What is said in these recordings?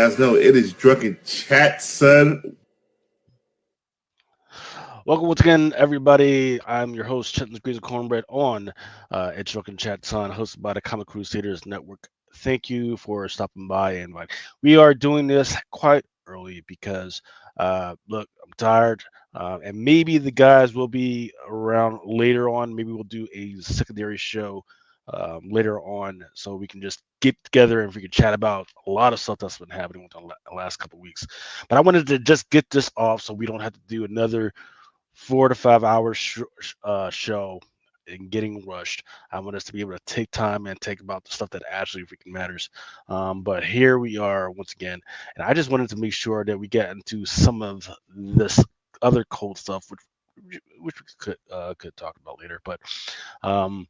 guys know it is Drunken Chat, son. Welcome once again, everybody. I'm your host, Chetton Degrees of Cornbread on It's Drunken Chat Son, hosted by the Comic Crusaders Network. Thank you for stopping by and invite. We are doing this quite early because, look, I'm tired, and maybe the guys will be around later on. Maybe we'll do a secondary show later on so we can just get together and we can chat about a lot of stuff that's been happening within the last couple of weeks. But I wanted to just get this off so we don't have to do another 4 to 5 hour show and getting rushed. I want us to be able to take time and take about the stuff that actually freaking matters. But here we are once again, and I just wanted to make sure that we get into some of this other cold stuff, which we could talk about later. But um,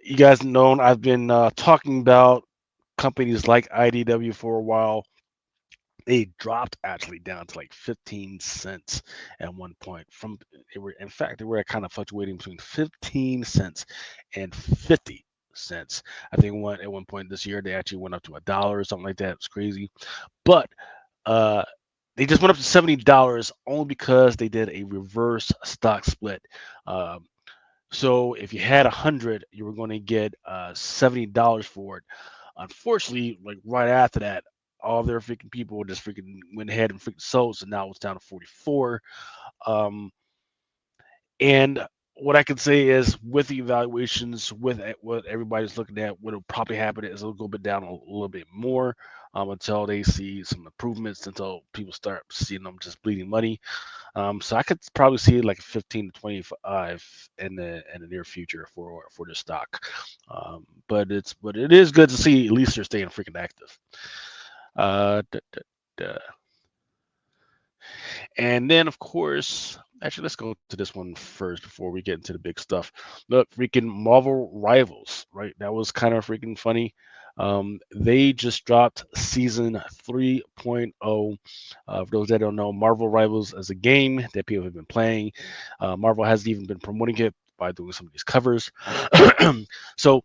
you guys know I've been talking about companies like IDW for a while. They dropped actually down to like 15 cents at one point. They were kind of fluctuating between 15 cents and 50 cents. I think at one point this year they actually went up to $1 or something like that. It's crazy. But uh they just went up to $70 only because they did a reverse stock split. Um, so if you had 100, you were going to get $70 for it. Unfortunately, like right after that, all their freaking people just freaking went ahead and freaking sold. So now it's down to 44. Um, and what I can say is with the evaluations, what everybody's looking at, what'll probably happen is it'll go a bit down a little bit more until they see some improvements, until people start seeing them just bleeding money. So I could probably see like 15 to 25 in the near future for the stock. But it is good to see at least they're staying freaking active. Uh, duh, duh, duh. And then of course, actually let's go to this one first before we get into the big stuff. Look, freaking Marvel Rivals, right? That was kind of freaking funny. They just dropped season 3.0. For those that don't know, Marvel Rivals is a game that people have been playing. Marvel hasn't even been promoting it by doing some of these covers. So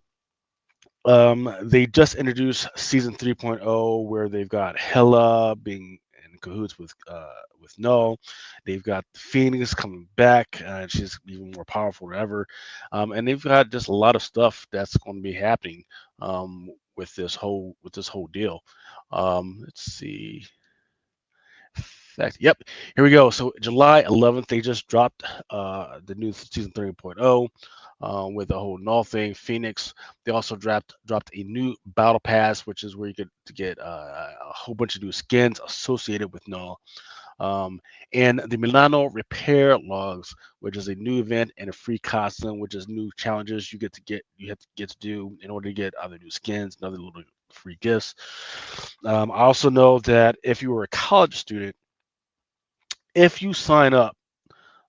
they just introduced season 3.0 where they've got Hela being in cahoots with Null. They've got Phoenix coming back, and she's even more powerful than ever. And they've got just a lot of stuff that's going to be happening with this whole deal. Let's see. Fact, yep, here we go. So July 11th, they just dropped the new season 3.0 with the whole Null thing. Phoenix. They also dropped a new battle pass, which is where you get to get a whole bunch of new skins associated with Null. Um, and the Milano Repair Logs, which is a new event and a free costume, which is new challenges you have to get to do in order to get other new skins and other little free gifts. I also know that if you were a college student, if you sign up,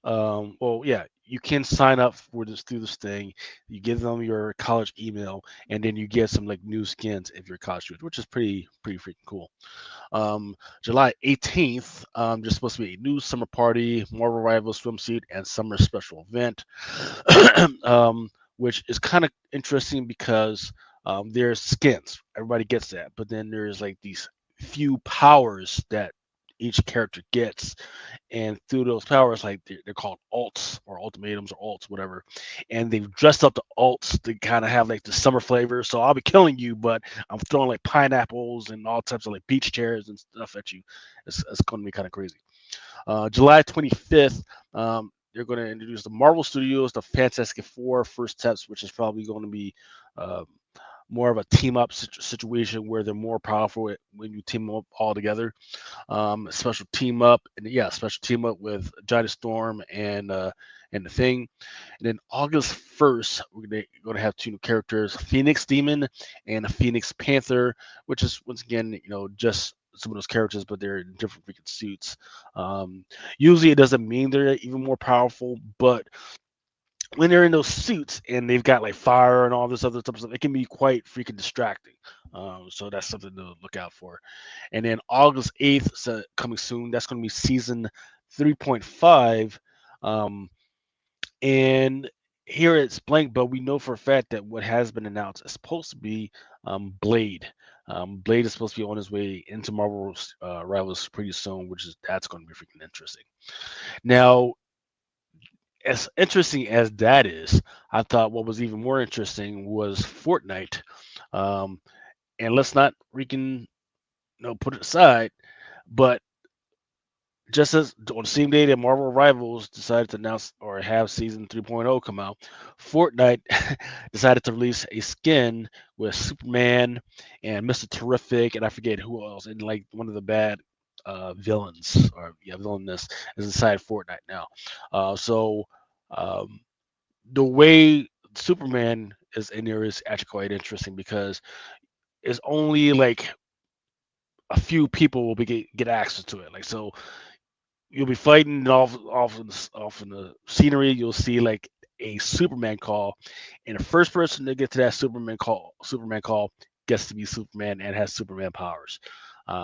well, yeah, you can sign up for this through this thing. You give them your college email, and then you get some like new skins if you're a college student, which is pretty freaking cool. July 18th, there's supposed to be a new summer party, Marvel Rival swimsuit, and summer special event, which is kind of interesting because there's skins. Everybody gets that, but then there's like these few powers that each character gets, and through those powers, like they're called alts or ultimatums or alts, whatever, and they've dressed up the alts to kind of have like the summer flavor. So I'll be killing you, but I'm throwing like pineapples and all types of like beach chairs and stuff at you. It's going to be kind of crazy. July 25th, they're going to introduce the Marvel Studios, the Fantastic Four first steps, which is probably going to be uh, more of a team up situation where they're more powerful when you team them up all together. Special team up, and yeah, special team up with Johnny Storm and the Thing. And then August 1st, we're gonna have two new characters: Phoenix Demon and a Phoenix Panther, which is once again, just some of those characters, but they're in different freaking suits. Um, Usually, it doesn't mean they're even more powerful, but when they're in those suits and they've got like fire and all this other stuff, it can be quite freaking distracting. So that's something to look out for. And then August 8th, so coming soon, that's going to be season 3.5. Um, and here it's blank, but we know for a fact that what has been announced is supposed to be Blade. Blade is supposed to be on his way into Marvel's Rivals pretty soon, that's going to be freaking interesting. Now, as interesting as that is, I thought what was even more interesting was Fortnite. Um, and let's not freaking put it aside, but just as on the same day that Marvel Rivals decided to announce or have Season 3.0 come out, Fortnite decided to release a skin with Superman and Mr. Terrific, and I forget who else, and like one of the bad villains or villainous is inside Fortnite now. So um, the way Superman is in there is actually quite interesting because it's only like a few people will get access to it. Like so, you'll be fighting off in the scenery. You'll see like a Superman call, and the first person to get to that Superman call gets to be Superman and has Superman powers.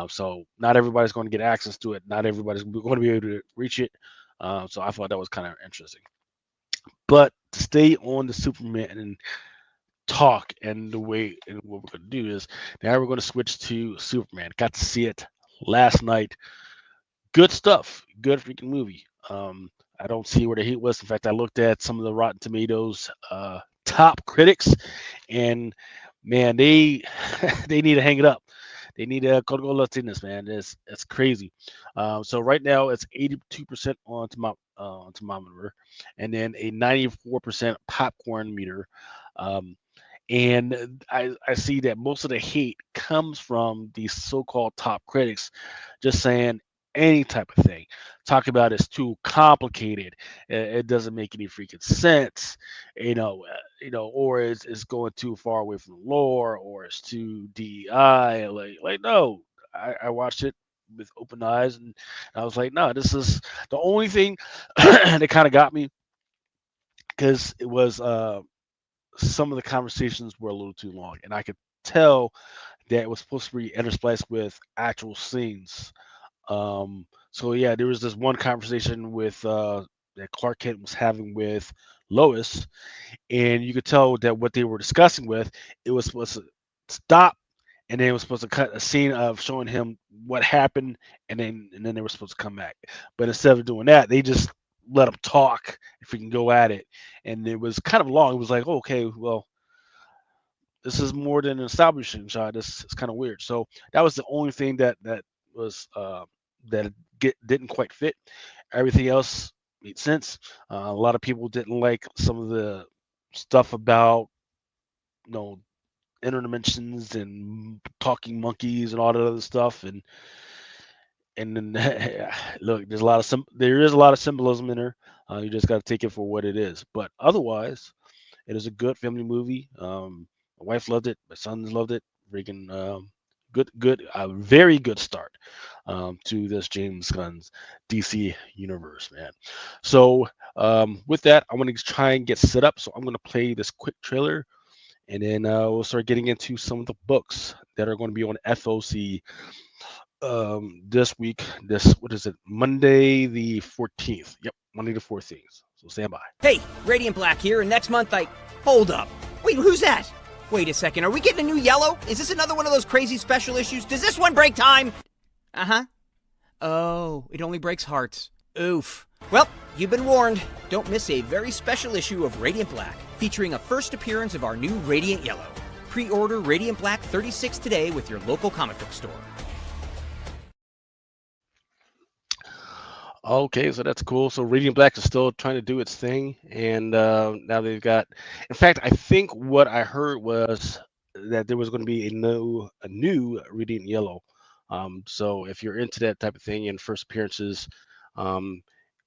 So not everybody's going to get access to it. Not everybody's going to be able to reach it. So I thought that was kind of interesting. But to stay on the Superman and talk and the way and what we're going to do is now we're going to switch to Superman. Got to see it last night. Good stuff. Good freaking movie. I don't see where the hate was. In fact, I looked at some of the Rotten Tomatoes top critics, and man, they they need to hang it up. They need to go Latinas, man. It's crazy. So right now it's 82% on thermometer, and then a 94% popcorn meter. Um, and I see that most of the hate comes from these so-called top critics just saying any type of thing. Talk about it's too complicated. It doesn't make any freaking sense, or it's going too far away from the lore, or it's too DEI. Like no, I watched it with open eyes, and I was like, no, this is the only thing that kind of got me because it was some of the conversations were a little too long, and I could tell that it was supposed to be interspliced with actual scenes. So yeah, there was this one conversation with that Clark Kent was having with Lois, and you could tell that what they were discussing with it was supposed to stop, and then it was supposed to cut a scene of showing him what happened, and then they were supposed to come back. But instead of doing that, they just let him talk if we can go at it, and it was kind of long. It was like, okay, well, this is more than an establishing shot. This is kind of weird. So that was the only thing that was that didn't quite fit. Everything else made sense. A lot of people didn't like some of the stuff about you know interdimensions and talking monkeys and all that other stuff. And then look, there is a lot of symbolism in there. You just got to take it for what it is. But otherwise, it is a good family movie. My wife loved it. My sons loved it. Freaking good, a very good start to this James Gunn's DC universe, man. So with that, I'm gonna try and get set up. So I'm gonna play this quick trailer, and then we'll start getting into some of the books that are going to be on FOC this week. This what is it? Monday the 14th. Yep, Monday the 14th. So stand by. Hey, Radiant Black here, and next month hold up. Wait, who's that? Wait a second, are we getting a new yellow? Is this another one of those crazy special issues? Does this one break time? Uh-huh. Oh, it only breaks hearts. Oof. Well, you've been warned. Don't miss a very special issue of Radiant Black, featuring a first appearance of our new Radiant Yellow. Pre-order Radiant Black 36 today with your local comic book store. Okay, so that's cool. So Radiant Black is still trying to do its thing, and now they've got. In fact, I think what I heard was that there was going to be a new Radiant Yellow. So if you're into that type of thing and first appearances, and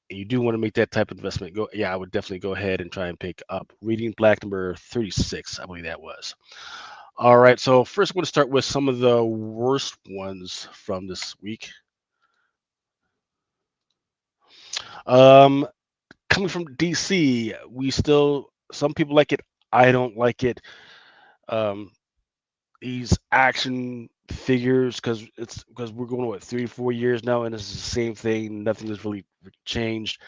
you do want to make that type of investment, I would definitely go ahead and try and pick up Radiant Black number 36. I believe that was. All right, so first I'm going to start with some of the worst ones from this week. Um, Coming from DC, some people like it. I don't like it. Um, these action figures because we're going what 3 4 years now, and it's the same thing. Nothing has really changed.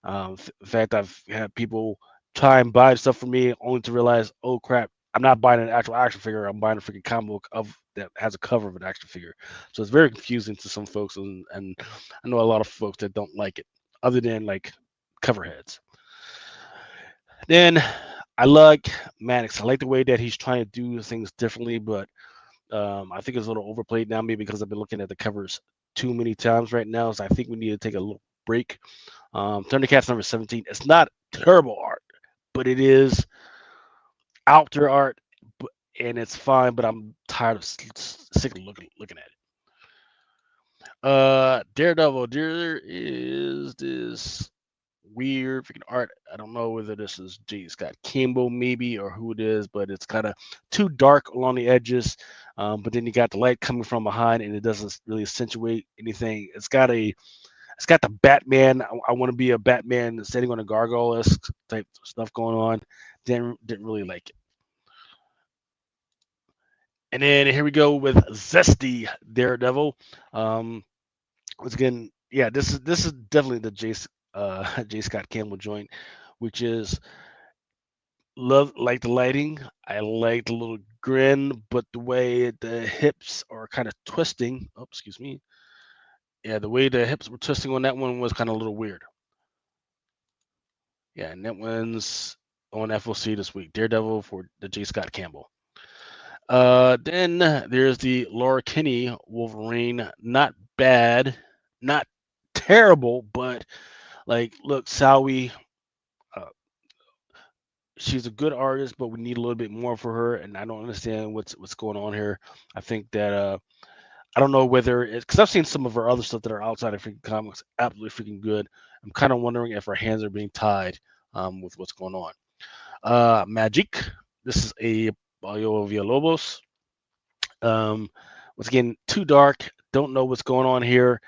In fact, I've had people try and buy stuff for me only to realize, oh crap, I'm not buying an actual action figure. I'm buying a freaking comic book of that has a cover of an action figure. So it's very confusing to some folks, and I know a lot of folks that don't like it, other than like cover heads. Then I like Maddox. I like the way that he's trying to do things differently, but I think it's a little overplayed now, maybe because I've been looking at the covers too many times right now. So I think we need to take a little break. Thundercats number 17. It's not terrible art, but it is out there art, and it's fine. But I'm tired of sick of looking at it. Daredevil. There is this weird freaking art. I don't know whether this is J. Scott Campbell maybe or who it is, but it's kind of too dark along the edges. But then you got the light coming from behind, and it doesn't really accentuate anything. It's got the Batman. I want to be a Batman sitting on a gargoyle type stuff going on. Didn't really like it. And then here we go with Zesty Daredevil. Once again, yeah, this is definitely the J. Scott Campbell joint, which is like the lighting. I like the little grin, but the way the hips are kind of twisting. Oh, excuse me. Yeah, the way the hips were twisting on that one was kind of a little weird. Yeah, and that one's on FOC this week. Daredevil for the J. Scott Campbell. Then there's the Laura Kinney Wolverine. Not bad, not terrible, but like, look, Sowie, uh, she's a good artist, but we need a little bit more for her, and I don't understand what's going on here. I think that I don't know whether it's because I've seen some of her other stuff that are outside of freaking comics, absolutely freaking good. I'm kind of wondering if her hands are being tied with what's going on. Magic. This is a Bayo Villalobos. Once again, too dark. Don't know what's going on here.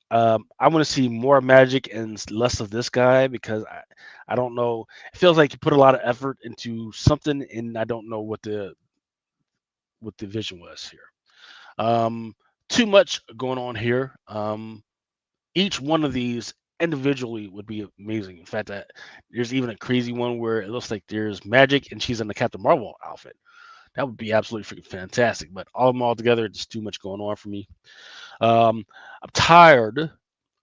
I want to see more Magic and less of this guy because I don't know. It feels like you put a lot of effort into something, and I don't know what the vision was here. Too much going on here. Each one of these individually would be amazing. In fact, there's even a crazy one where it looks like there's Magic and she's in the Captain Marvel outfit. That would be absolutely freaking fantastic. But all of them all together, just too much going on for me. I'm tired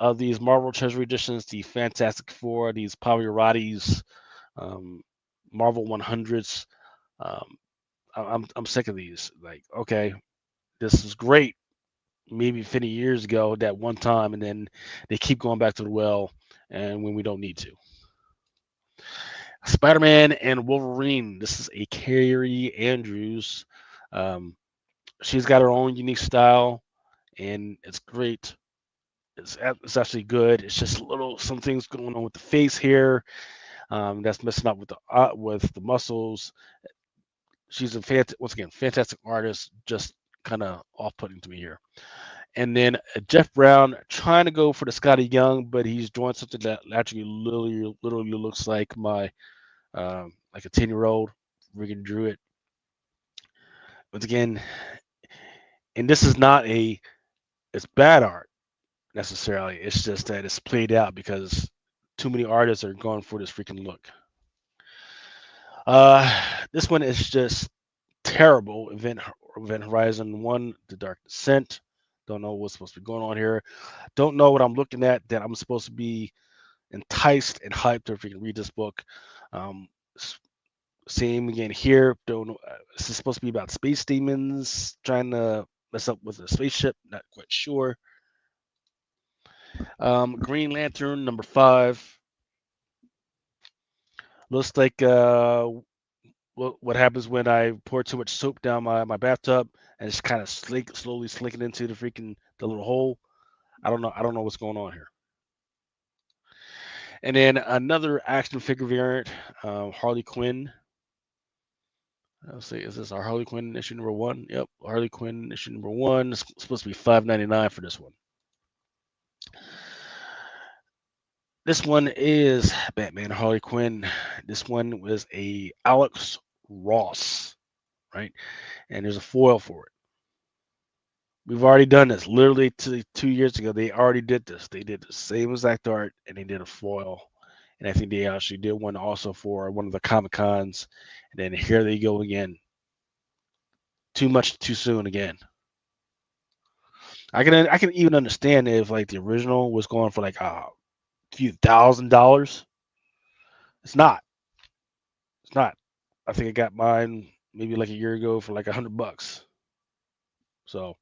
of these Marvel Treasury editions, the Fantastic Four, these Pavarotis, Marvel 100s. Um, I'm sick of these. Like, okay, this is great. Maybe 50 years ago, that one time, and then they keep going back to the well, and when we don't need to. Spider-Man and Wolverine. This is a Carrie Andrews. Um, she's got her own unique style, and it's great. It's actually good. It's just some things going on with the face here. That's messing up with the muscles. She's once again fantastic artist. Just kind of off-putting to me here. And then Jeff Brown trying to go for the Scotty Young, but he's doing something that actually literally looks like like a 10-year-old freaking drew it. Once again, and this is not it's bad art necessarily. It's just that it's played out because too many artists are going for this freaking look. This one is just terrible. Event Horizon 1, The Dark Descent. Don't know what's supposed to be going on here. Don't know what I'm looking at that I'm supposed to be enticed and hyped to freaking read this book. Um, Same again here. Don't know. This is supposed to be about space demons trying to mess up with a spaceship. Not quite sure. Green Lantern number 5. Looks like what happens when I pour too much soap down my bathtub and it's kind of slowly slinking into the little hole. I don't know. I don't know what's going on here. And then another action figure variant, Harley Quinn. Let's see, is this our Harley Quinn issue number 1? Yep, Harley Quinn issue number 1. It's supposed to be $5.99 for this one. This one is Batman Harley Quinn. This one was a Alex Ross, right? And there's a foil for it. We've already done this. Literally 2 years ago, they already did this. They did the same exact art, and they did a foil. and I think they actually did one also for one of the Comic Cons, and then here they go again. Too much too soon again. I can even understand if like the original was going for like a few $1,000s. It's not. It's not. I think I got mine maybe like a year ago for like $100. So,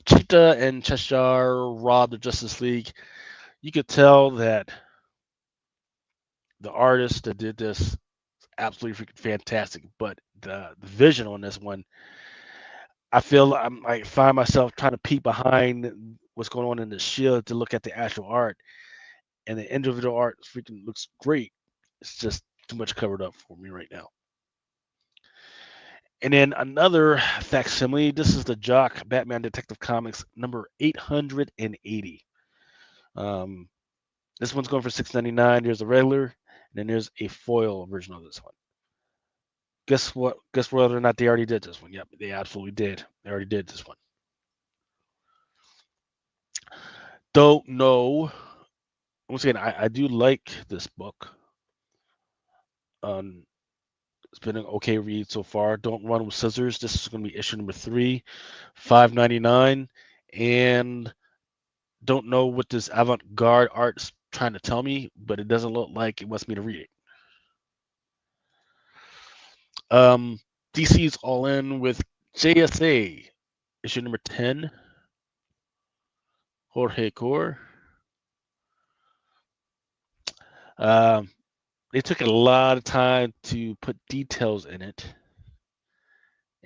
Cheetah and Cheshire robbed the Justice League. You could tell that the artist that did this is absolutely freaking fantastic, but the vision on this one, I find myself trying to peek behind what's going on in the shield to look at the actual art, and the individual art freaking looks great. It's just too much covered up for me right now. And then another facsimile. This is the Jock Batman Detective Comics number 880. Um, this one's going for $6.99. There's a regular, and then there's a foil version of this one. Guess what? Guess whether or not they already did this one. Yep, they absolutely did. They already did this one. Don't know. Once again, I do like this book. It's been an okay read so far. Don't Run with Scissors. This is going to be issue number 3, $5.99, and don't know what this avant-garde art is trying to tell me, but it doesn't look like it wants me to read it. DC's all in with JSA, issue number 10, Jorge Core. They took a lot of time to put details in it,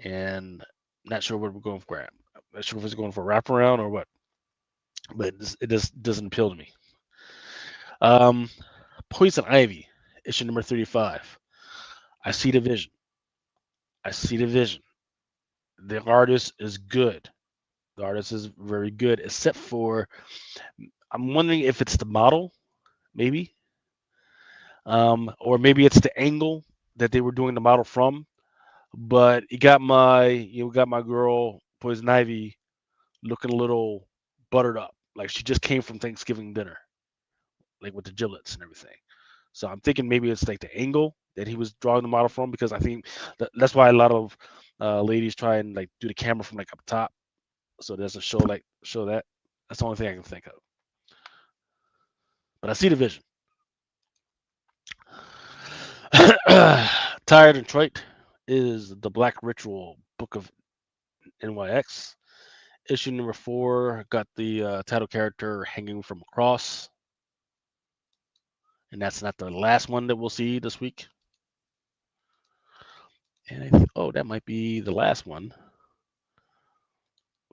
and not sure what we're going for. I'm not sure if it's going for wraparound or what, but it just doesn't appeal to me. Poison Ivy, issue number 35. I see the vision. I see the vision. The artist is good. The artist is very good, except for I'm wondering if it's the model, maybe, or maybe it's the angle that they were doing the model from. But you got my girl Poison Ivy looking a little buttered up, like she just came from Thanksgiving dinner, like with the giblets and everything. So I'm thinking maybe it's like the angle that he was drawing the model from, because I think that's why a lot of ladies try and like do the camera from like up top, so it doesn't show that. That's the only thing I can think of. But I see the vision. Tired and Trite is the Black Ritual book of NYX. Issue number 4 got the title character hanging from a cross. And that's not the last one that we'll see this week. And I think, that might be the last one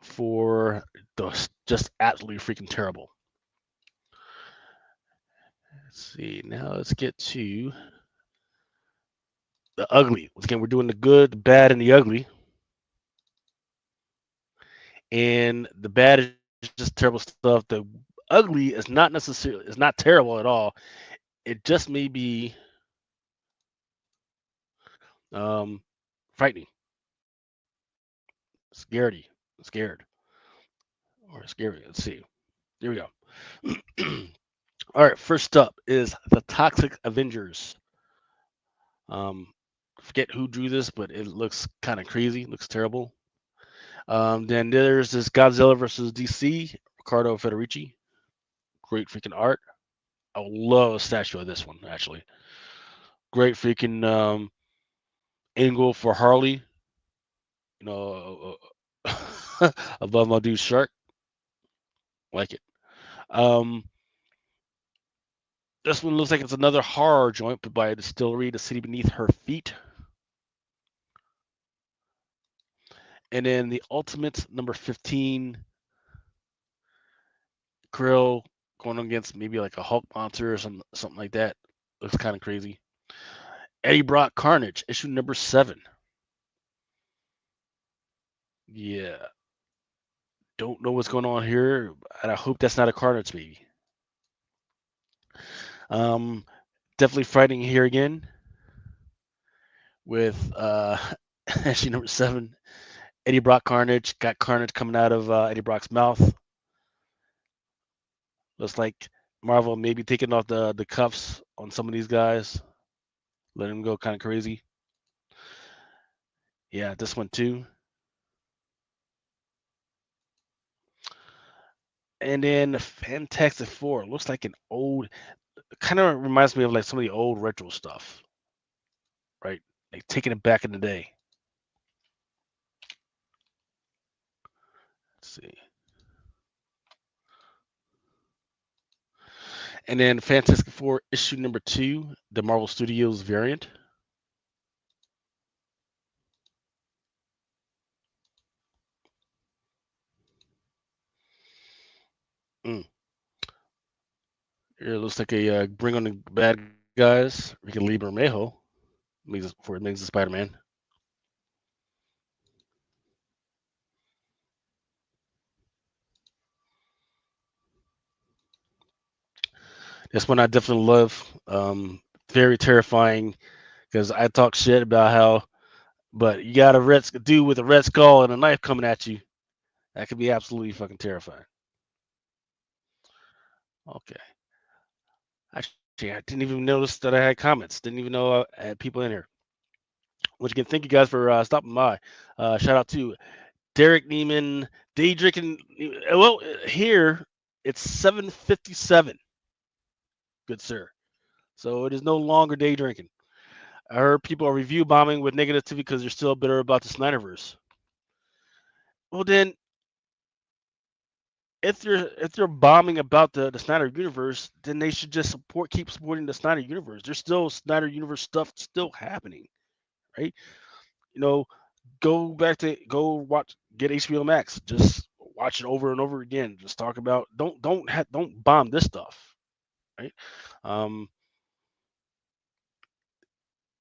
for the just absolutely freaking terrible. Let's see. Now let's get to the ugly. Once again, we're doing the good, the bad, and the ugly. And the bad is just terrible stuff. The ugly is not terrible at all. It just may be frightening, scared, or scary. Let's see. Here we go. All right, first up is the Toxic Avengers. Forget who drew this, but it looks kind of crazy. It looks terrible. Then there's this Godzilla versus DC, Ricardo Federici. Great freaking art. I would love a statue of this one, actually. Great freaking angle for Harley. You know, above my dude Shark. Like it. This one looks like it's another horror joint, but by a distillery, the city beneath her feet. And then the Ultimate number 15, Krill going against maybe like a Hulk monster or something like that. Looks kind of crazy. Eddie Brock Carnage, issue number 7. Yeah. Don't know what's going on here, and I hope that's not a Carnage baby. Definitely fighting here again with issue number 7. Eddie Brock Carnage. Got Carnage coming out of Eddie Brock's mouth. Looks like Marvel maybe taking off the cuffs on some of these guys, letting them go kind of crazy. Yeah, this one too. And then Fantastic Four looks like an old, kind of reminds me of like some of the old retro stuff, right? Like taking it back in the day. Let's see. And then Fantastic Four issue number 2, the Marvel Studios variant. Mm. It looks like a bring on the bad guys. Ricky Lee Bermejo for it makes the Spider-Man. This one I definitely love. Very terrifying because I talk shit about how, but you got a dude with a red skull and a knife coming at you. That could be absolutely fucking terrifying. Okay. Actually, I didn't even notice that I had comments. Didn't even know I had people in here. Once again, thank you guys for stopping by. Shout out to Derek Neiman, day drinking. Well, here it's 7:57. Good sir. So it is no longer day drinking. I heard people are review bombing with negativity because they're still bitter about the Snyderverse. Well, then, if they're bombing about the Snyder universe, then they should just keep supporting the Snyder universe. There's still Snyder universe stuff still happening, right? You know, go watch, get HBO Max, just watch it over and over again. Just talk about don't bomb this stuff, right? Um,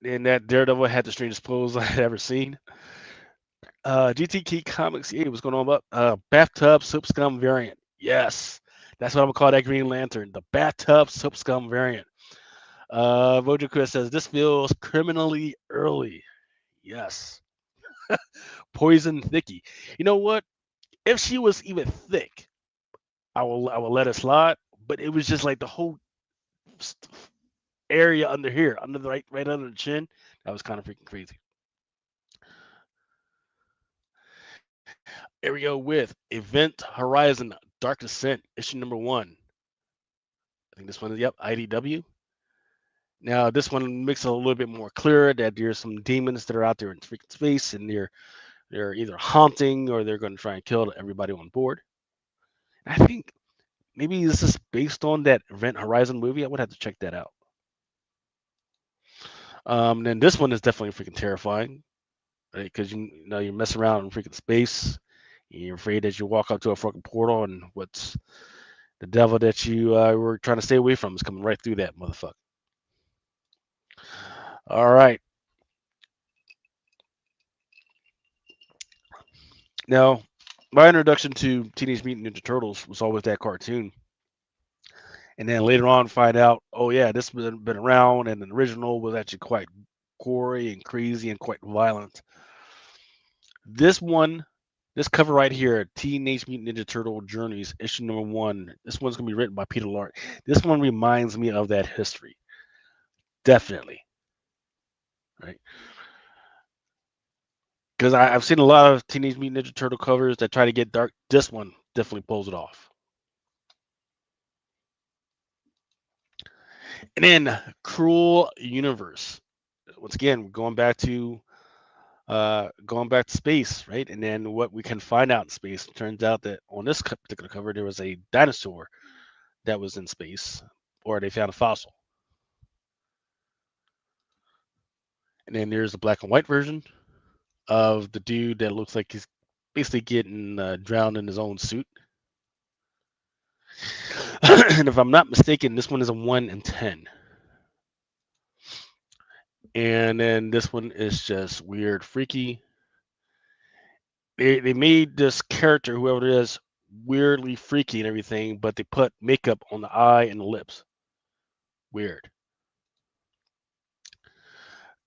and that Daredevil had the strangest pose I had ever seen. GTK Comics, yeah, what's going on about bathtub soap scum variant? Yes, that's what I'm gonna call that Green Lantern, the bathtub soap scum variant. Vojo Chris says this feels criminally early. Yes, poison thicky. You know what? If she was even thick, I will let it slide. But it was just like the whole area under here, under the right under the chin. That was kind of freaking crazy. Here we go with Event Horizon Dark Descent, issue number 1. I think this one is, yep, IDW. Now, this one makes it a little bit more clear that there's some demons that are out there in freaking space, and they're either haunting or they're going to try and kill everybody on board. I think maybe this is based on that Event Horizon movie. I would have to check that out. Then this one is definitely freaking terrifying, right? Because you know you're messing around in freaking space. You're afraid that you walk up to a fucking portal and what's the devil that you were trying to stay away from is coming right through that motherfucker. All right. Now, my introduction to Teenage Mutant Ninja Turtles was always that cartoon. And then later on, find out, oh, yeah, this has been around, and the original was actually quite gory and crazy and quite violent. This one, this cover right here, Teenage Mutant Ninja Turtle Journeys, issue number 1. This one's going to be written by Peter Lark. This one reminds me of that history. Definitely. Right? Because I've seen a lot of Teenage Mutant Ninja Turtle covers that try to get dark. This one definitely pulls it off. And then Cruel Universe. Once again, going back to space, right? And then what we can find out in space. It turns out that on this particular cover, there was a dinosaur that was in space, or they found a fossil. And then there's the black and white version of the dude that looks like he's basically getting drowned in his own suit. And if I'm not mistaken, this one is a 1 in 10. And then this one is just weird, freaky. They made this character, whoever it is, weirdly freaky and everything, but they put makeup on the eye and the lips. Weird.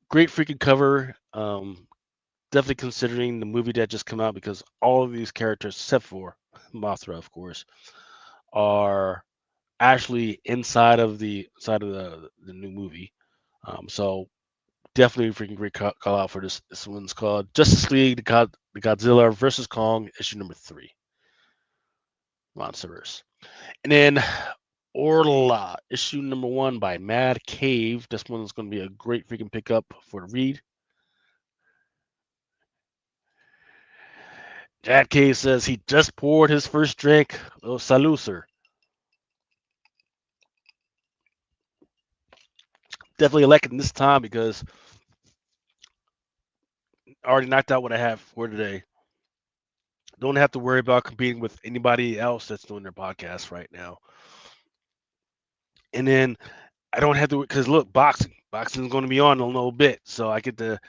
Great freaking cover. Definitely considering the movie that just came out, because all of these characters, except for Mothra, of course, are actually inside of the new movie. So definitely freaking great call out for this. This one's called Justice League: the Godzilla versus Kong issue number 3, Monsterverse. And then Orla issue number 1 by Mad Cave. This one's going to be a great freaking pickup for the read. Mad Cave says he just poured his first drink. Oh, salud, sir. Definitely electing this time because I already knocked out what I have for today. Don't have to worry about competing with anybody else that's doing their podcast right now. And then I don't have to, because look, boxing is going to be on in a little bit, so I get to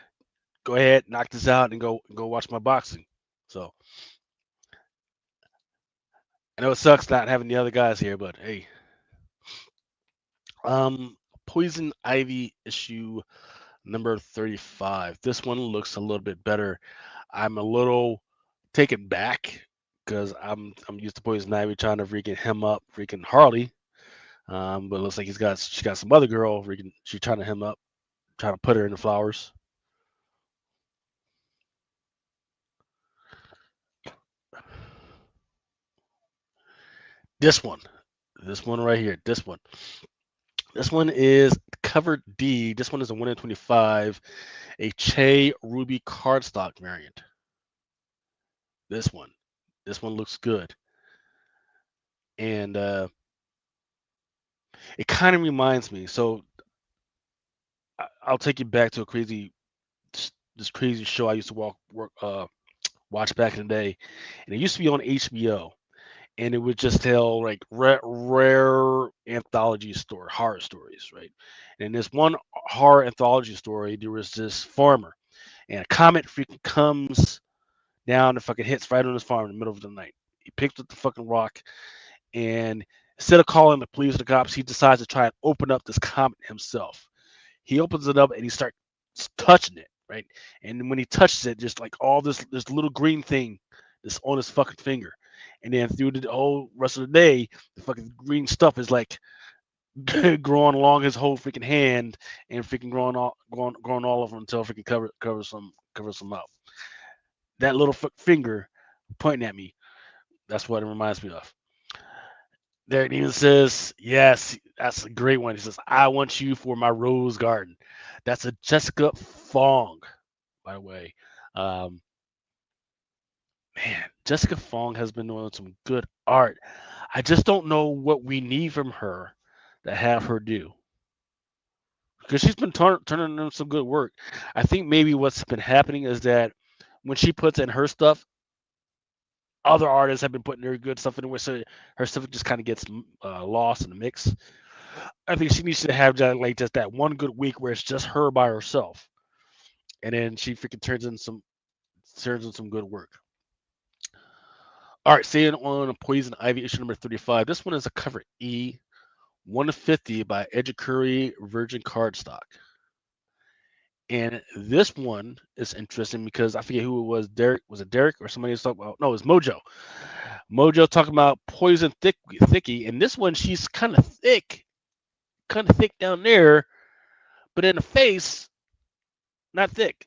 go ahead, knock this out, and go watch my boxing. So I know it sucks not having the other guys here, but hey. Poison Ivy issue number 35. This one looks a little bit better. I'm a little taken back because I'm used to Poison Ivy trying to freaking hem up freaking Harley. But it looks like she got some other girl freaking, she's trying to hem up, trying to put her in the flowers. This one right here. This one is cover D. This one is a 1 in 25, a Che Ruby cardstock variant. This one looks good, and it kind of reminds me. So I'll take you back to this crazy show I used to watch back in the day, and it used to be on HBO. And it would just tell like rare anthology horror stories, right? And in this one horror anthology story, there was this farmer, and a comet freaking comes down and fucking hits right on his farm in the middle of the night. He picks up the fucking rock, and instead of calling the police or the cops, he decides to try and open up this comet himself. He opens it up and he starts touching it, right? And when he touches it, just like all this little green thing that's on his fucking finger. And then through the whole rest of the day, the fucking green stuff is like growing along his whole freaking hand and freaking growing all over until freaking covers some up. That little finger pointing at me. That's what it reminds me of. There it even says, yes, that's a great one. He says, I want you for my rose garden. That's a Jessica Fong, by the way. Man, Jessica Fong has been doing some good art. I just don't know what we need from her to have her do. Because she's been turning in some good work. I think maybe what's been happening is that when she puts in her stuff, other artists have been putting their good stuff in, so her stuff just kind of gets lost in the mix. I think she needs to have just that one good week where it's just her by herself, and then she freaking turns in some good work. All right, staying on Poison Ivy issue number 35. This one is a cover E, 150 by Edgecurry Virgin Cardstock. And this one is interesting because I forget who it was. Derek, was it Derek or somebody was talking about? No, it was Mojo. Mojo talking about Poison Thicky, and this one she's kind of thick down there, but in the face, not thick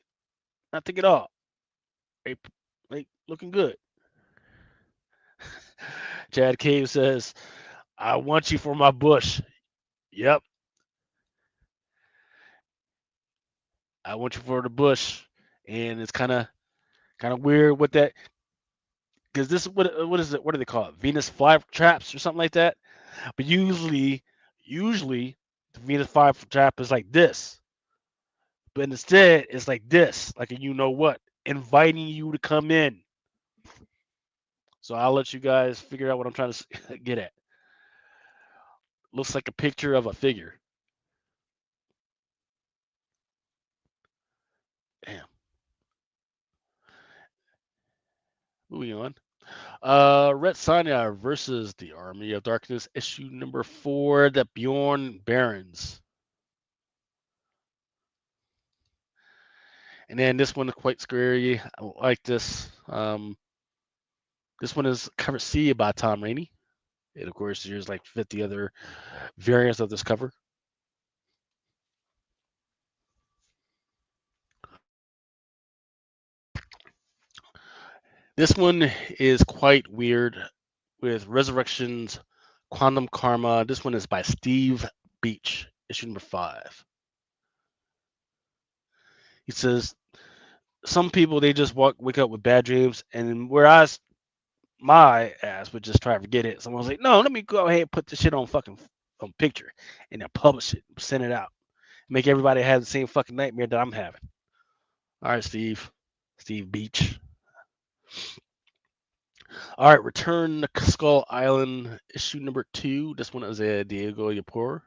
at all. Like looking good. Chad Cave says, "I want you for my bush." Yep, I want you for the bush, and it's kind of weird with that because this what is it? What do they call it? Venus flytraps or something like that. But usually the Venus flytrap is like this, but instead it's like this, like a you know what, inviting you to come in. So I'll let you guys figure out what I'm trying to get at. Looks like a picture of a figure. Damn. Moving on. Red Sonja versus the Army of Darkness, issue number 4, the Bjorn Barons. And then this one is quite scary. I like this. This one is cover C by Tom Rainey. And of course, there's like 50 other variants of this cover. This one is quite weird with Resurrections, Quantum Karma. This one is by Steve Beach, issue number 5. He says, some people, they just wake up with bad dreams, and whereas my ass would just try to forget it, someone was like, no, let me go ahead and put this shit on fucking on picture and then publish it, send it out, make everybody have the same fucking nightmare that I'm having. All right, Steve Beach. All right, Return to Skull Island, issue number 2. This one is a Diego Yapor.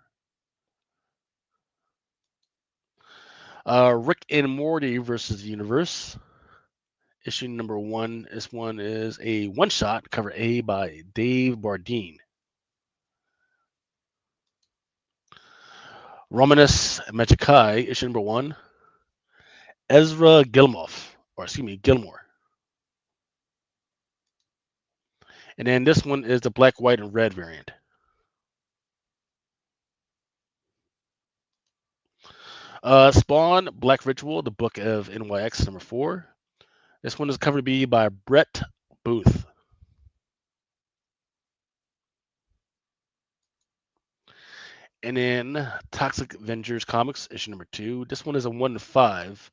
Rick and Morty versus the Universe, issue number 1. This one is a one-shot, cover A by Dave Bardeen. Romanus Machikai, issue number 1. Ezra Gilmore. And then this one is the black, white, and red variant. Spawn, Black Ritual, the Book of NYX, number 4. This one is covered B by Brett Booth. And then Toxic Avengers Comics, issue number 2. This one is a 1-5.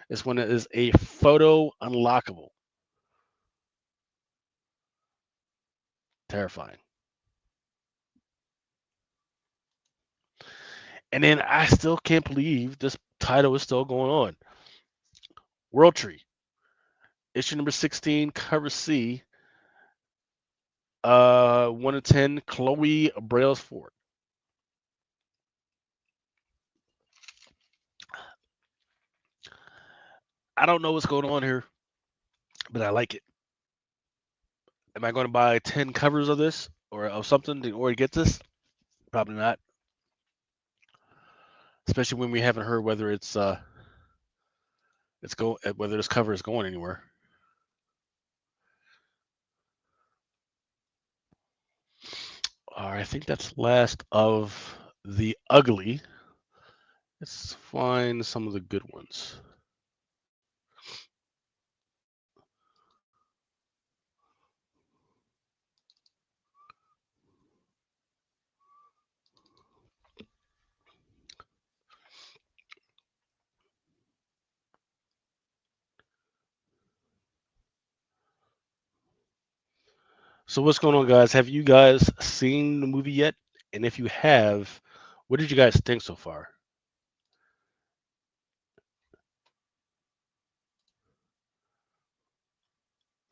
This one is a photo unlockable. Terrifying. And then I still can't believe this title is still going on. World Tree, issue number 16, cover C. 1-10, Chloe Brailsford. I don't know what's going on here, but I like it. Am I going to buy 10 covers of this or of something in order to get this? Probably not. Especially when we haven't heard whether whether this cover is going anywhere. All right, I think that's last of the ugly. Let's find some of the good ones. So what's going on, guys? Have you guys seen the movie yet? And if you have, what did you guys think so far?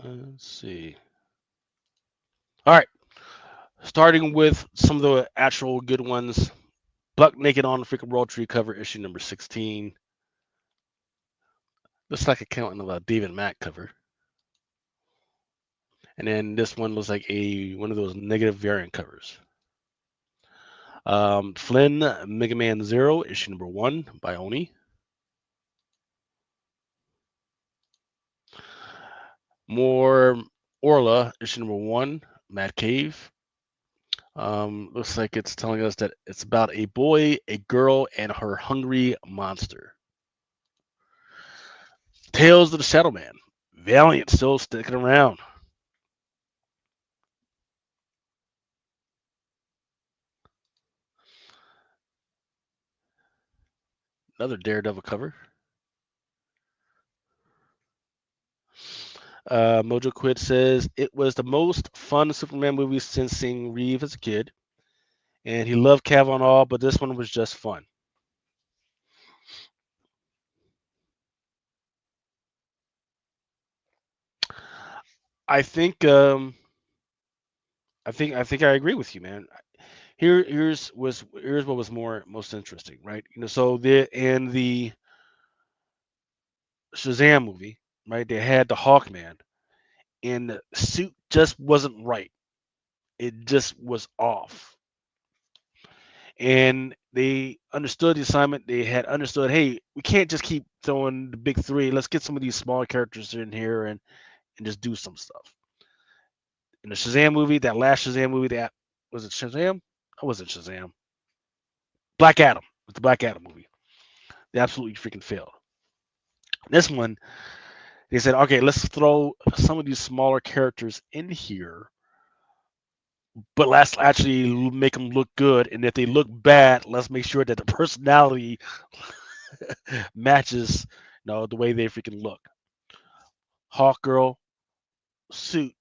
Let's see. All right. Starting with some of the actual good ones. Buck Naked on the freaking World Tree cover, issue number 16. Looks like a counting of a David Mack cover. And then this one looks like one of those negative variant covers. Flynn, Mega Man Zero, issue number 1 by Oni. More Orla, issue number 1, Matt Cave. Looks like it's telling us that it's about a boy, a girl, and her hungry monster. Tales of the Shadow Man. Valiant still sticking around. Another Daredevil cover. Mojo Quid says it was the most fun Superman movie since seeing Reeve as a kid, and he loved Cavill and all, but this one was just fun. I think I agree with you, man. Here's what was most interesting, right? So in the Shazam movie, right? They had the Hawkman, and the suit just wasn't right. It just was off. And they understood the assignment. They had understood, hey, we can't just keep throwing the big three. Let's get some of these smaller characters in here and just do some stuff. In the Shazam movie, that last Shazam movie, Was it Shazam? I wasn't Shazam. Black Adam. It was the Black Adam movie. They absolutely freaking failed. This one, they said, okay, let's throw some of these smaller characters in here, but let's actually make them look good. And if they look bad, let's make sure that the personality matches, the way they freaking look. Hawk Girl suit,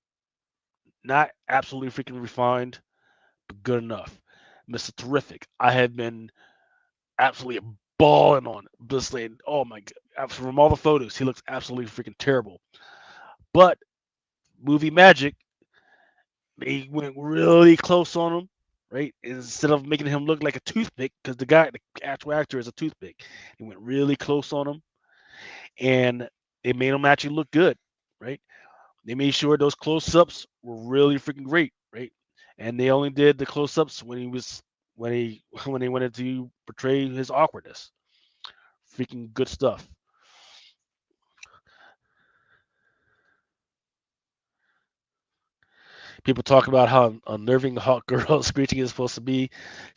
not absolutely freaking refined, but good enough. Mr. Terrific, I have been absolutely balling on it. Just saying, oh my god, from all the photos, he looks absolutely freaking terrible. But movie magic, they went really close on him, right? Instead of making him look like a toothpick, because the actual actor is a toothpick, they went really close on him, and they made him actually look good, right? They made sure those close-ups were really freaking great, right? And they only did the close-ups when he when they wanted to portray his awkwardness. Freaking good stuff. People talk about how unnerving the Hawk Girl screeching is supposed to be.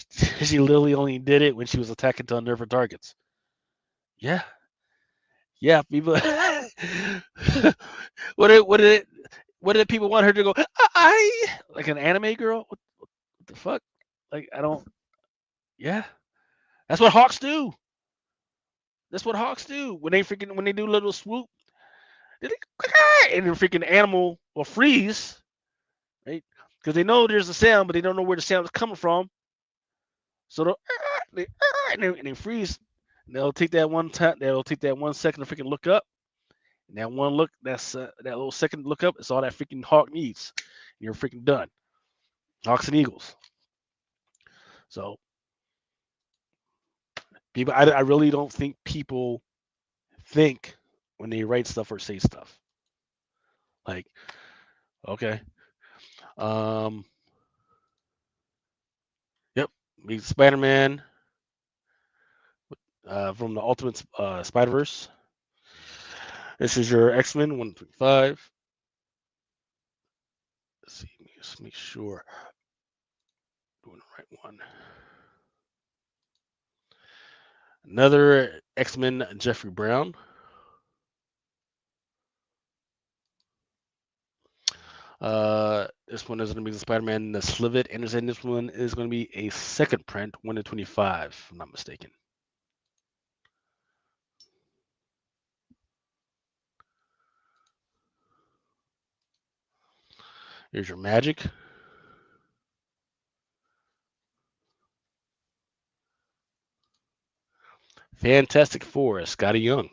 She literally only did it when she was attacking to unnerve her targets. Yeah, yeah. People, what did people want her to go? I like an anime girl. What the fuck? Like I don't. Yeah, that's what hawks do. That's what hawks do when they do a little swoop. They and the freaking animal will freeze, right? Because they know there's a sound, but they don't know where the sound is coming from. So and they freeze. And they'll take that one time. They'll take that 1 second to freaking look up. And that one look, that little second look up, it's all that freaking hawk needs. And you're freaking done. Hawks and Eagles. So people, I really don't think people think when they write stuff or say stuff. Like, okay, yep, meet Spider-Man from the Ultimate Spider-Verse. This is your X-Men 135. Let's see, just make sure I'm doing the right one. Another X-Men Jeffrey Brown. This one is going to be the Spider-Man the Slivet Anderson. This one is going to be a second print, 1 to 25, if I'm not mistaken. Here's your Magic. Fantastic Four, Scotty Young.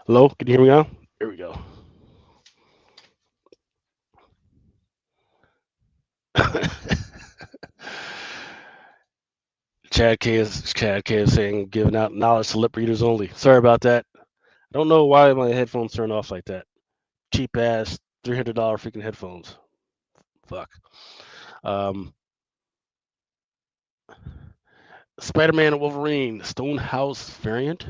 Hello, can you hear me now? Here we go. Chad K is saying giving out knowledge to lip readers only. Sorry about that. I don't know why my headphones turn off like that. Cheap ass $300 freaking headphones. Fuck. Um, Spider-Man and Wolverine Stonehouse variant.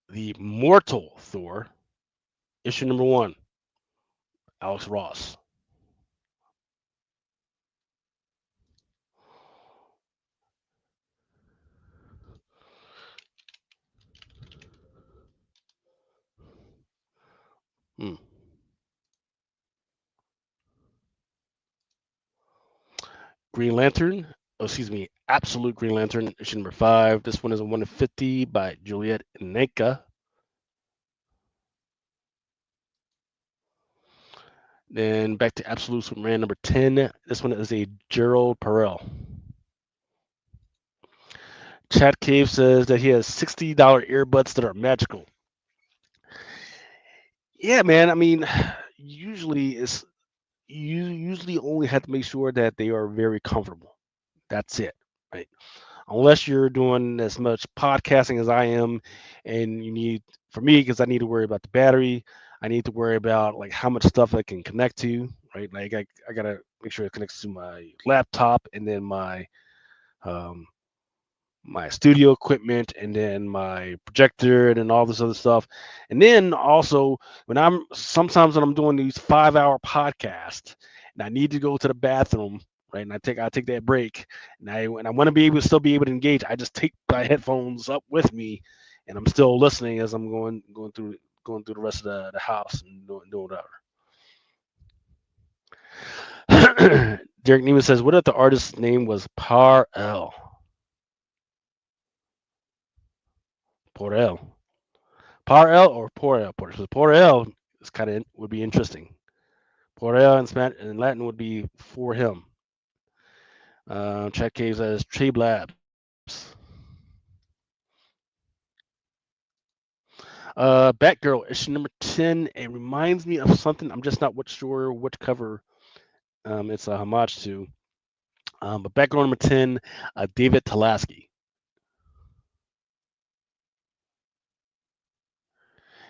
The Mortal Thor, issue number 1. Alex Ross. Hmm. Green Lantern. Oh, excuse me. Absolute Green Lantern, issue number 5. This one is a 1 of 50 by Juliet Ineka. Then back to Absolute Superman number 10. This one is a Gerald Perel. Chad Cave says that he has $60 earbuds that are magical. Yeah, man. I mean, usually you usually only have to make sure that they are very comfortable. That's it, right? Unless you're doing as much podcasting as I am, and you need, for me, because I need to worry about the battery, I need to worry about like how much stuff I can connect to, right? Like I gotta make sure it connects to my laptop and then um, my studio equipment and then my projector and then all this other stuff. And then also sometimes when I'm doing these 5-hour podcasts and I need to go to the bathroom, right? And I take that break and I want to be able to still be able to engage. I just take my headphones up with me and I'm still listening as I'm going through the rest of the house and doing whatever. Derek Neiman says, what if the artist's name was Par L? Porel. Parel or Porel? Porel is kind of would be interesting. Porel in Spanish and Latin would be for him. Chat Cave says Tree Labs. Batgirl issue number 10. It reminds me of something. I'm just not sure which cover it's a homage to. But Batgirl number 10, David Talaski.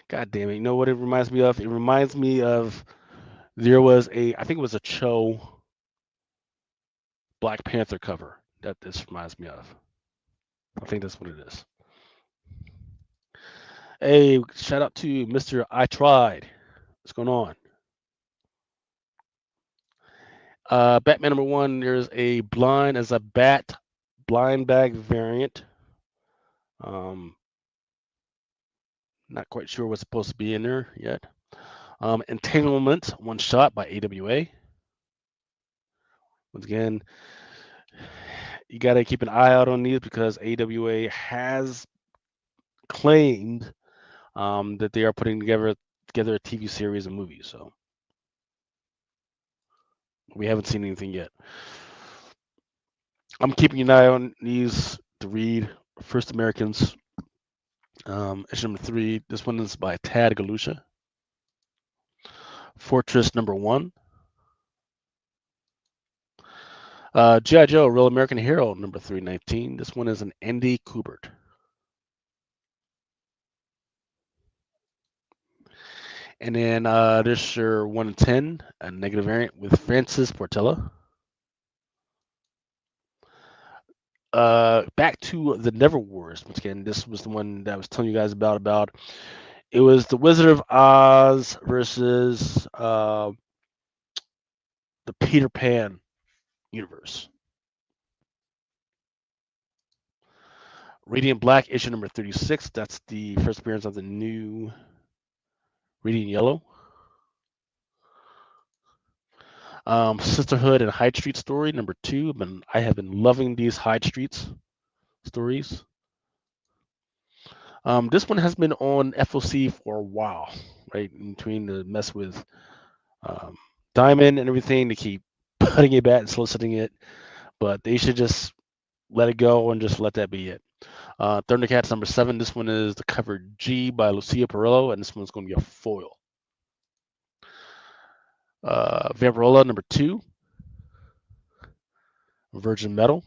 God damn it! You know what it reminds me of? It reminds me of I think it was a Cho Black Panther cover that this reminds me of. I think that's what it is. Hey, shout out to Mr. I Tried. What's going on? Batman number 1, there's a blind as a bat blind bag variant. Not quite sure what's supposed to be in there yet. Entanglement, one shot by AWA. Once again, you got to keep an eye out on these because AWA has claimed that they are putting together a TV series and movies. So we haven't seen anything yet. I'm keeping an eye on these to read. First Americans, issue number 3. This one is by Tad Galusha. Fortress number 1. G.I. Joe, Real American Hero number 319. This one is an Andy Kubert. And then there's your 1 in 10, a negative variant with Francis Portela. Back to the Never Wars. Once again, this was the one that I was telling you guys about. It was the Wizard of Oz versus the Peter Pan universe. Radiant Black issue number 36. That's the first appearance of the new Radiant Yellow. Sisterhood and Hyde Street story number 2. I have been loving these Hyde Streets stories. This one has been on FOC for a while, right? In between the mess with Diamond and everything, to keep putting it back and soliciting it, but they should just let it go and just let that be it. Thundercats number 7. This one is the cover G by Lucia Perillo, and this one's going to be a foil. Vampirella number 2. Virgin Metal.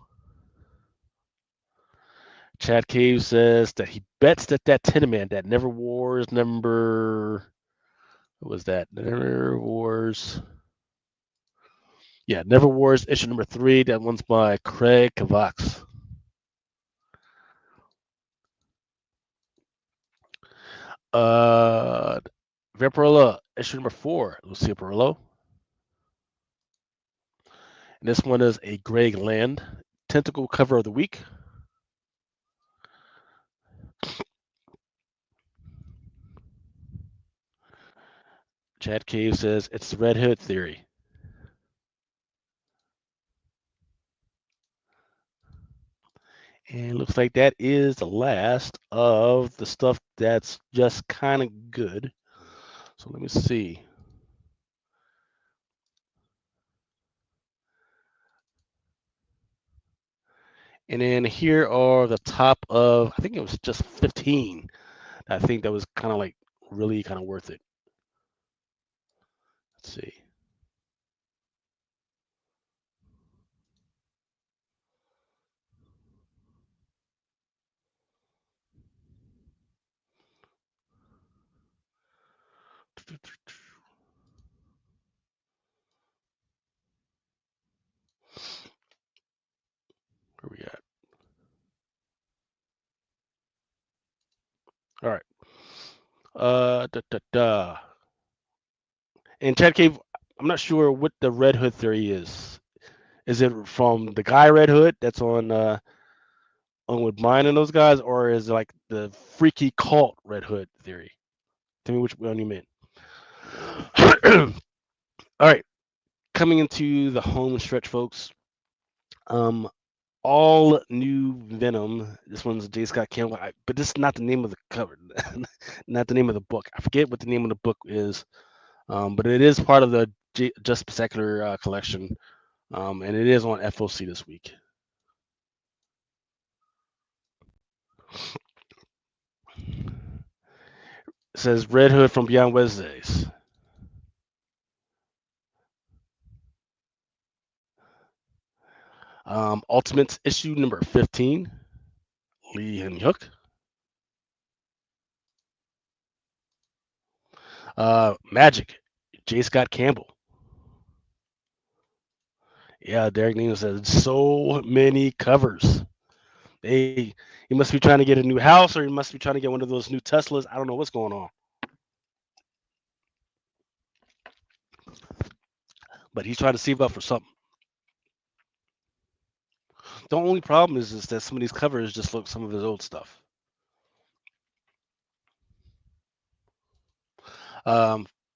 Chad Cave says that he bets that Tinman, that Never Wars number. What was that? Never Wars. Yeah, Never Wars issue number 3. That one's by Craig Kavax. Vaporilla issue number 4. Lucia Perillo. And this one is a Greg Land tentacle cover of the week. Chad Cave says it's the Red Hood theory. And it looks like that is the last of the stuff that's just kind of good. So let me see. And then here are the top of, I think it was just 15. I think that was kind of like really kind of worth it. Let's see. Where we at? All right. And Chad Cave, I'm not sure what the Red Hood theory is. Is it from the guy Red Hood that's on with mine and those guys, or is it like the freaky cult Red Hood theory? Tell me which one you meant. All right, coming into the home stretch, folks. All new Venom. This one's J. Scott Campbell, but this is not the name of the cover, not the name of the book. I forget what the name of the book is, but it is part of the Just Spectacular collection, and it is on FOC this week. It says Red Hood from Beyond Wednesdays. Ultimates issue number 15. Lee and Hook. Magic. J. Scott Campbell. Yeah, Derek Nino says so many covers. He must be trying to get a new house, or he must be trying to get one of those new Teslas. I don't know what's going on. But he's trying to save up for something. The only problem is that some of these covers just look some of his old stuff.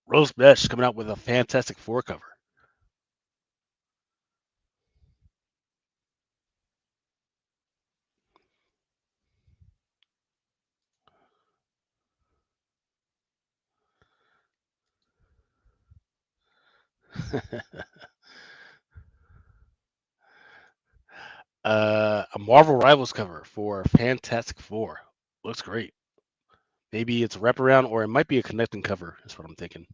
Rose Besh coming out with a Fantastic Four cover. A Marvel Rivals cover for Fantastic Four. Looks great. Maybe it's a wraparound, or it might be a connecting cover. That's what I'm thinking.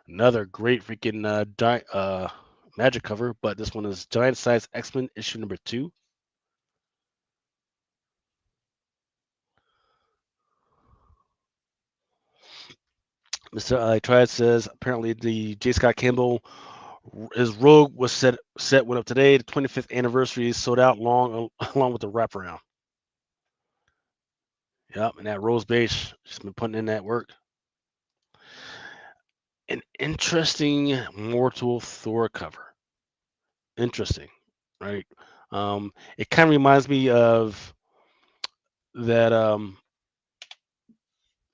Another great freaking Magic cover, but this one is Giant Size X-Men issue number 2. Mr. I Tried says apparently the J. Scott Campbell, his Rogue was set went up today. The 25th anniversary is sold out along with the wraparound. Yep, and that Rose Beige, she's been putting in that work. An interesting Mortal Thor cover. Interesting, right? It kind of reminds me of that.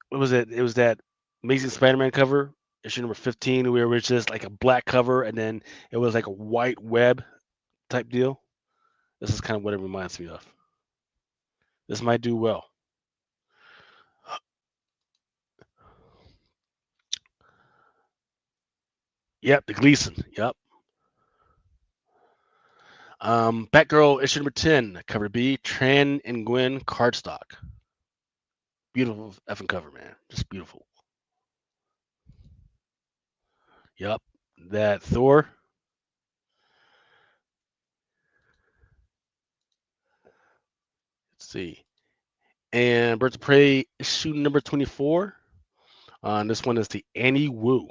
What was it? It was that Amazing Spider-Man cover, issue number 15, where it was just like a black cover, and then it was like a white web type deal. This is kind of what it reminds me of. This might do well. Yep, the Gleason. Yep. Batgirl issue number 10, cover B, Tran and Gwen cardstock. Beautiful effing cover, man. Just beautiful. Yep. That Thor. see. And Birds of Prey issue number 24. And this one is the Annie Wu.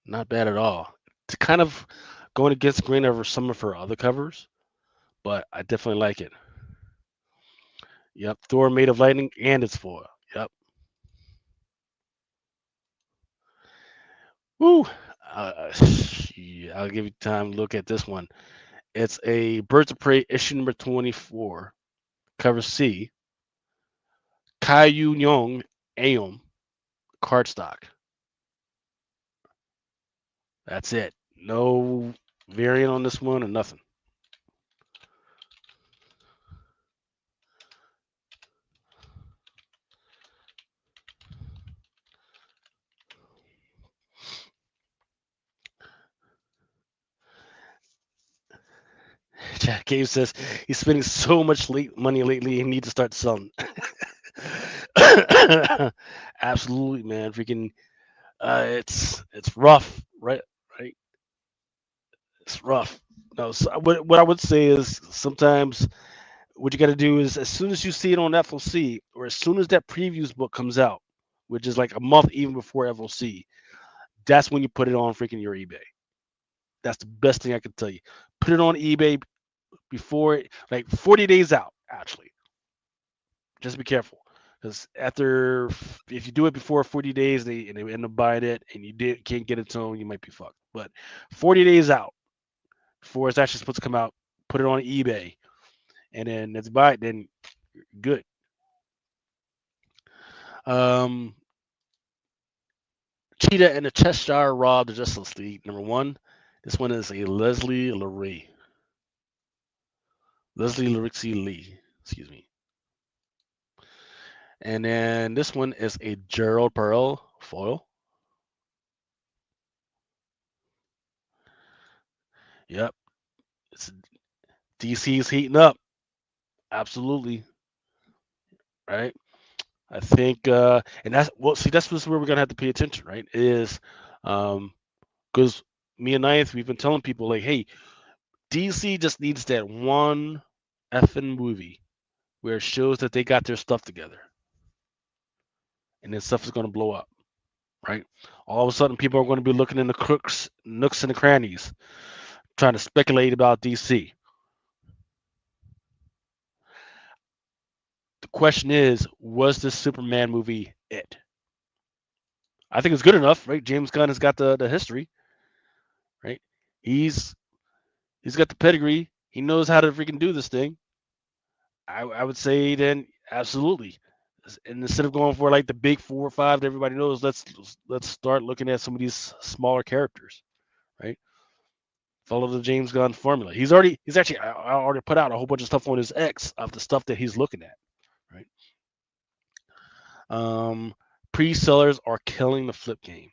Not bad at all. It's kind of going against the grain over some of her other covers, but I definitely like it. Yep, Thor made of lightning and it's foil. Yep. Woo. Yeah, I'll give you time to look at this one. It's a Birds of Prey issue number 24, cover C. Kai Yu Young Aom cardstock. That's it. No variant on this one or nothing. Jack Cave says he's spending so much money lately. He needs to start selling. Absolutely, man. Freaking, it's rough, right? Right. It's rough. No, so what I would say is sometimes what you got to do is as soon as you see it on FOC or as soon as that previews book comes out, which is like a month even before FOC, that's when you put it on freaking your eBay. That's the best thing I can tell you. Put it on eBay before like 40 days out, actually. Just be careful. Because after, if you do it before 40 days, they end up buying it, and can't get it to them, you might be fucked. But 40 days out before it's actually supposed to come out, put it on eBay, and then if you buy it, then you're good. Cheetah and the Cheshire Rob, the Justice League, number 1. This one is a Leslie Laree. Leslie Larixie Lee, excuse me. And then this one is a Gerald Pearl foil. Yep. DC's heating up. Absolutely. Right. I think, and that's where we're gonna have to pay attention, right? Is because me and Ninth, we've been telling people like, hey, DC just needs that one effing movie where it shows that they got their stuff together, and then stuff is gonna blow up, right? All of a sudden, people are going to be looking in the nooks and the crannies, trying to speculate about DC. The question is, was this Superman movie it? I think it's good enough, right? James Gunn has got the history, right? He's got the pedigree. He knows how to freaking do this thing. I would say then absolutely. And instead of going for like the big 4 or 5 that everybody knows, let's start looking at some of these smaller characters, right? Follow the James Gunn formula. He's actually I already put out a whole bunch of stuff on his X of the stuff that he's looking at, right? Pre-sellers are killing the flip game.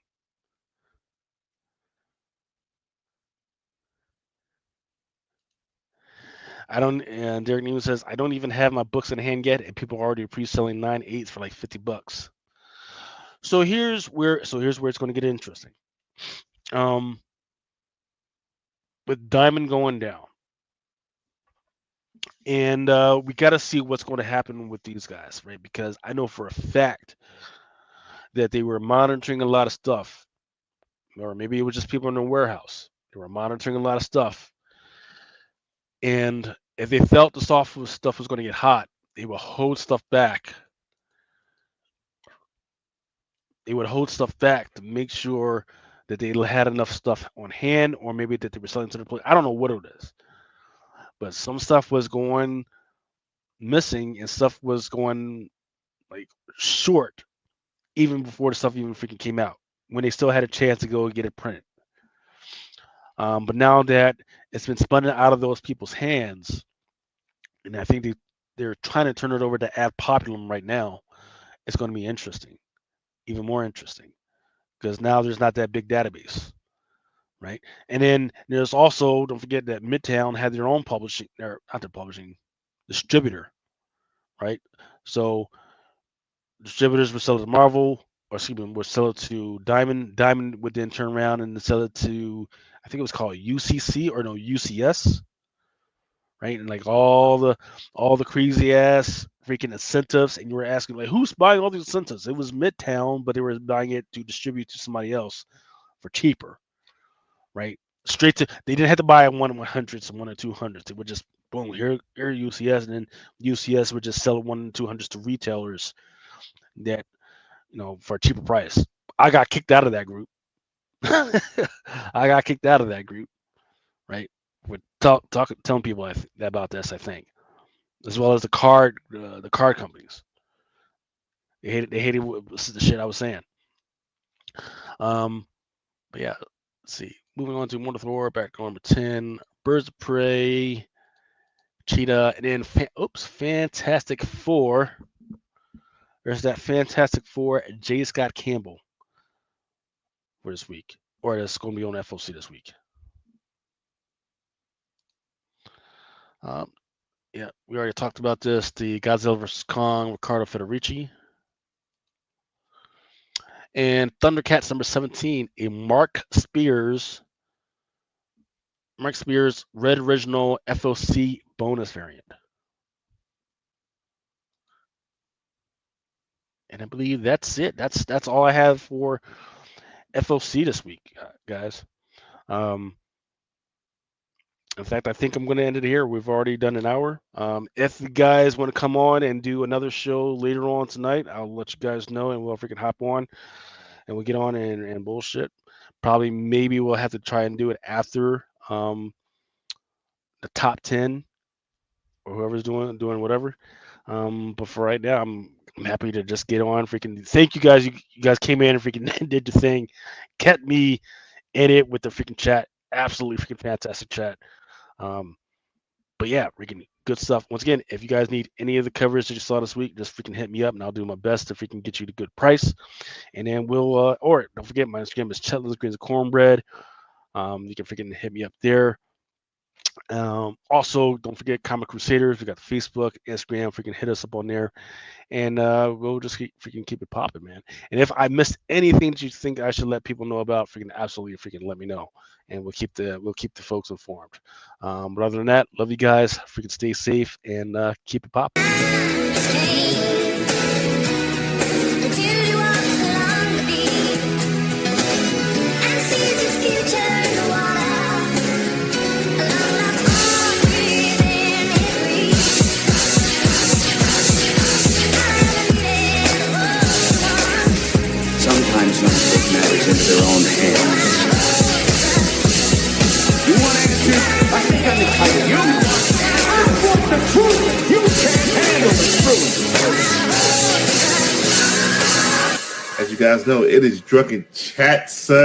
And Derek Newman says, I don't even have my books in hand yet, and people are already pre-selling 9/8 for like $50. So here's where it's going to get interesting. With Diamond going down, and we got to see what's going to happen with these guys, right? Because I know for a fact that they were monitoring a lot of stuff, or maybe it was just people in the warehouse. They were monitoring a lot of stuff, and if they felt the software stuff was going to get hot, they would hold stuff back. They would hold stuff back to make sure that they had enough stuff on hand, or maybe that they were selling to the place. I don't know what it is, but some stuff was going missing and stuff was going like short even before the stuff even freaking came out, when they still had a chance to go and get it printed. But now that it's been spun out of those people's hands, and I think they're trying to turn it over to Ad Populum right now, it's going to be interesting, even more interesting, because now there's not that big database, right? And then there's also, don't forget that Midtown had their own publishing, or not their publishing, distributor, right? So distributors would sell it to Marvel, or excuse me, would sell it to Diamond. Diamond would then turn around and sell it to, I think it was called UCC or no UCS, right? And like all the crazy ass freaking incentives, and you were asking like, who's buying all these incentives? It was Midtown, but they were buying it to distribute to somebody else for cheaper, right? Straight to, they didn't have to buy 1/100s and 1/200s. They would just boom, here UCS, and then UCS would just sell 1/200s to retailers that, you know, for a cheaper price. I got kicked out of that group. I got kicked out of that group, right? We're telling people about this, I think, as well as the card companies. They hated the shit I was saying. But yeah, let's see. Moving on to Wonderful Thor, back to number 10, Birds of Prey, Cheetah, and then Fantastic Four. There's that Fantastic Four, J. Scott Campbell for this week, or it's going to be on FOC this week. Yeah, we already talked about this. The Godzilla vs. Kong, Ricardo Federici. And Thundercats number 17, a Mark Spears Red Original FOC bonus variant. And I believe that's it. That's all I have for FOC this week, guys. In fact, I think I'm going to end it here. We've already done an hour. If you guys want to come on and do another show later on tonight, I'll let you guys know, and we'll freaking hop on and we'll get on and bullshit. Probably, maybe we'll have to try and do it after the top 10 or whoever's doing whatever. But for right now, I'm happy to just get on. Freaking thank you guys. You guys came in and freaking did the thing, kept me in it with the freaking chat. Absolutely freaking fantastic chat. But yeah, freaking good stuff. Once again, if you guys need any of the coverage that you saw this week, just freaking hit me up and I'll do my best to freaking get you the good price. And then we'll, or don't forget, my Instagram is Chitlins Greens of Cornbread. You can freaking hit me up there. Also, don't forget Comic Crusaders. We got the Facebook, Instagram. Freaking hit us up on there, and we'll just freaking keep it popping, man. And if I missed anything that you think I should let people know about, freaking absolutely freaking let me know, and we'll keep the folks informed. But other than that, love you guys. Freaking stay safe and keep it popping. Matters into their own hands. You want answers? I think I'm entitled. You want the truth? You can't handle the truth. As you guys know, it is Drunken Chat, son.